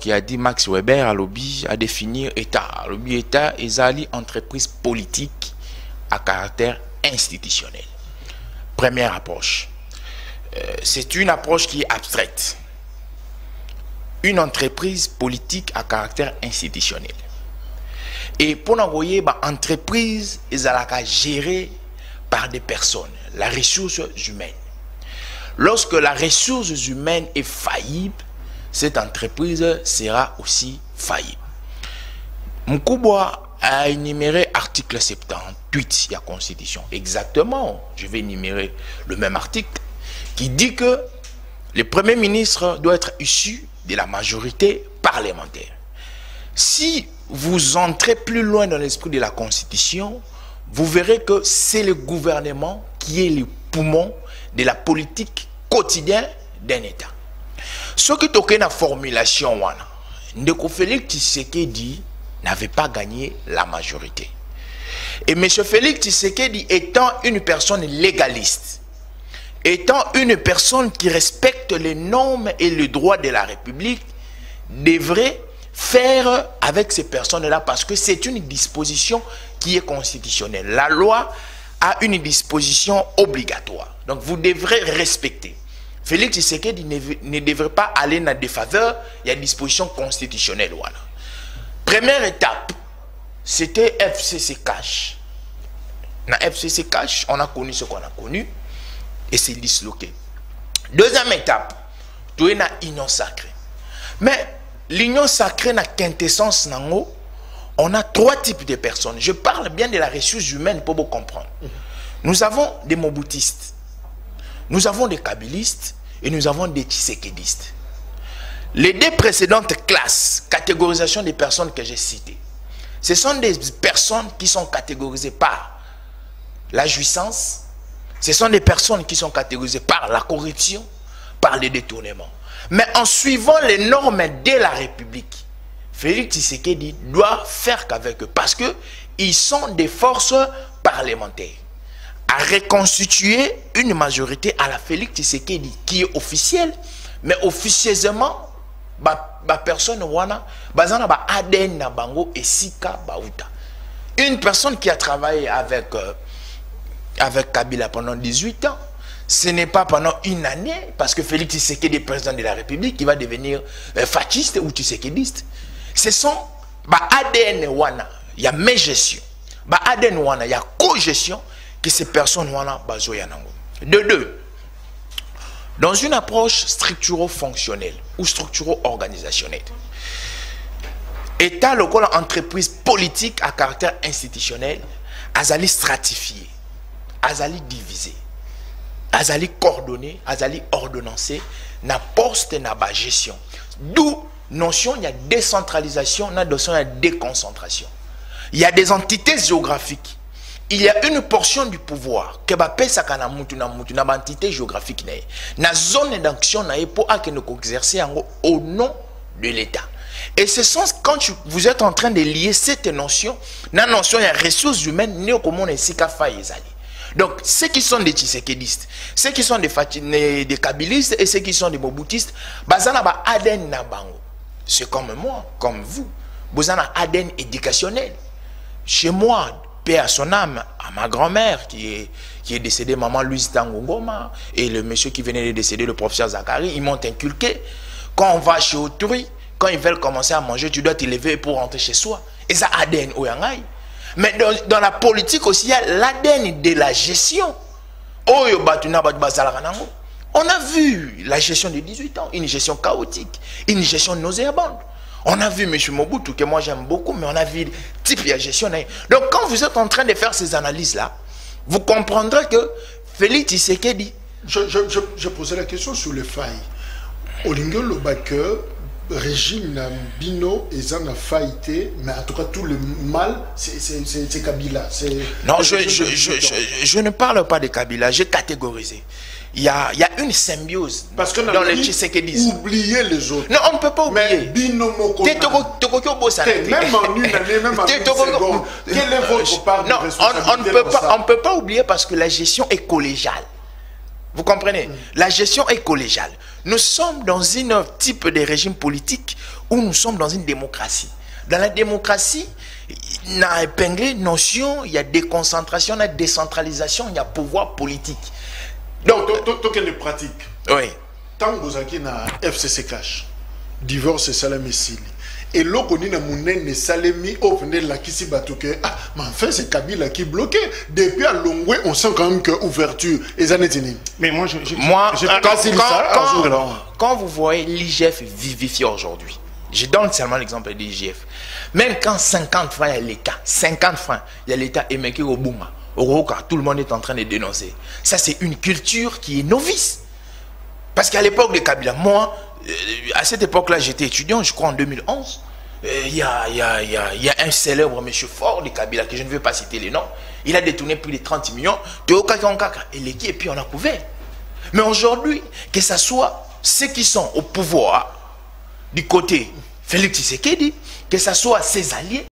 qui a dit Max Weber à lobby à définir État. Lobby État est entreprise politique à caractère institutionnel. Première approche. C'est une approche qui est abstraite. Une entreprise politique à caractère institutionnel. Et pour nous voyez, entreprise est gérée par des personnes, la ressource humaine. Lorsque la ressource humaine est faillible, cette entreprise sera aussi faillible. Mkubwa a énuméré article 78 de la Constitution. Exactement, je vais énumérer le même article qui dit que le Premier ministre doit être issu de la majorité parlementaire. Si vous entrez plus loin dans l'esprit de la Constitution, vous verrez que c'est le gouvernement qui est le poumon de la politique quotidienne d'un État. Ce qui est la formulation, Ndeko Félix Tshisekedi n'avait pas gagné la majorité. Et M. Félix Tshisekedi étant une personne légaliste, étant une personne qui respecte les normes et les droits de la République, devrait faire avec ces personnes-là parce que c'est une disposition qui est constitutionnelle. La loi a une disposition obligatoire. Donc vous devrez respecter. Félix Tshisekedi ne devrait pas aller dans la défaveur, il y a une disposition constitutionnelle. Voilà. Première étape, c'était FCC Cash. Dans FCC Cash, on a connu ce qu'on a connu et c'est disloqué. Deuxième étape, tout est dans l'union sacrée. Mais l'union sacrée, dans la quintessence, on a trois types de personnes. Je parle bien de la ressource humaine pour vous comprendre. Nous avons des moboutistes, nous avons des kabylistes et nous avons des tshisekédistes. Les deux précédentes classes, catégorisation des personnes que j'ai citées, ce sont des personnes qui sont catégorisées par la jouissance, ce sont des personnes qui sont catégorisées par la corruption, par les détournements. Mais en suivant les normes de la République, Félix Tshisekedi doit faire qu'avec eux, parce qu'ils sont des forces parlementaires. À reconstituer une majorité à la Félix Tshisekedi qui est officielle, mais officieusement, personne wana bazana ba ADN na bango et sika bauta. Une personne qui a travaillé avec Kabila pendant 18 ans, ce n'est pas pendant une année, parce que Félix Tshisekedi est président de la République, qui va devenir fasciste ou tshisekédiste. Ce sont ADN wana, il y a mes gestions. ADN wana, il y a co-gestion que ces personnes wana bazoya nango. De deux, dans une approche structuro-fonctionnelle ou structuro-organisationnelle, État local entreprise politique à caractère institutionnel, azali stratifié, azali divisé, azali coordonné, azali ordonnancé, na poste na ba gestion. D'où notion il y a décentralisation, na notion il y a déconcentration. Il y a des entités géographiques. Il y a une portion du pouvoir que ba pesa kana mutu na entité géographique na zone d'action na pour que nous exercer au nom de l'État. Et ce sens quand vous êtes en train de lier cette notion, la notion il y a ressources humaines néo comment on sika faisali. Donc ceux qui sont des tshisekédistes, ceux qui sont des kabylistes et ceux qui sont des moboutistes, bazana ba ADN na bango. C'est comme moi, comme vous. Vous avez un ADN éducationnel. Chez moi, paix à son âme, à ma grand-mère qui est décédée, maman Louise Tangongoma, et le monsieur qui venait de décéder, le professeur Zachary, ils m'ont inculqué. Quand on va chez autrui, quand ils veulent commencer à manger, tu dois te lever pour rentrer chez soi. Et ça, ADN au yangai. Mais dans la politique aussi, il y a l'ADN de la gestion. On a vu la gestion de 18 ans, une gestion chaotique, une gestion nauséabonde. On a vu M. Mobutu, que moi j'aime beaucoup, mais on a vu le type de gestion. Donc quand vous êtes en train de faire ces analyses-là, vous comprendrez que Félix Tshisekedi... Je posais la question sur les failles. Olingo Lobake, régime na bino et ça n'a faillité, mais en tout cas tout le mal, c'est Kabila. Non, je ne parle pas de Kabila, j'ai catégorisé. Il y a une symbiose parce que dans les Tshisekedi. Oublier les autres. Non, on ne peut pas oublier. Mais bino moko. Même en une année, même en une seconde. Quelle est votre part de responsabilité? On ne peut pas oublier parce que la gestion est collégiale. Vous comprenez? La gestion est collégiale. Nous sommes dans un type de régime politique où nous sommes dans une démocratie. Dans la démocratie, il y a épinglé notion, il y a déconcentration, il y a décentralisation, il y a pouvoir politique. Donc, quelle est la pratique? Oui. Tant que vous avez na FCC cash, divorce et salami sili. Et l'autre, on a mon salami, on venait là qui s'y battu que, ah, mais enfin, c'est Kabila qui est bloqué. Depuis à Longwe, on sent quand même que ouverture, et ça n'est pas. Mais moi, quand vous voyez l'IGF vivifié aujourd'hui, je donne seulement l'exemple de l'IGF. Même quand 50 francs, il y a l'État. 50 francs, il y a l'État émeké au Bouma. Au Roka, tout le monde est en train de dénoncer. Ça, c'est une culture qui est novice. Parce qu'à l'époque de Kabila, moi, à cette époque-là, j'étais étudiant, je crois en 2011. Il y a un célèbre monsieur fort de Kabila, que je ne vais pas citer les noms. Il a détourné plus de 30 millions de Okaka et l'équipe, et puis on a couvert. Mais aujourd'hui, que ce soit ceux qui sont au pouvoir, du côté Félix Tshisekedi, que ce soit ses alliés,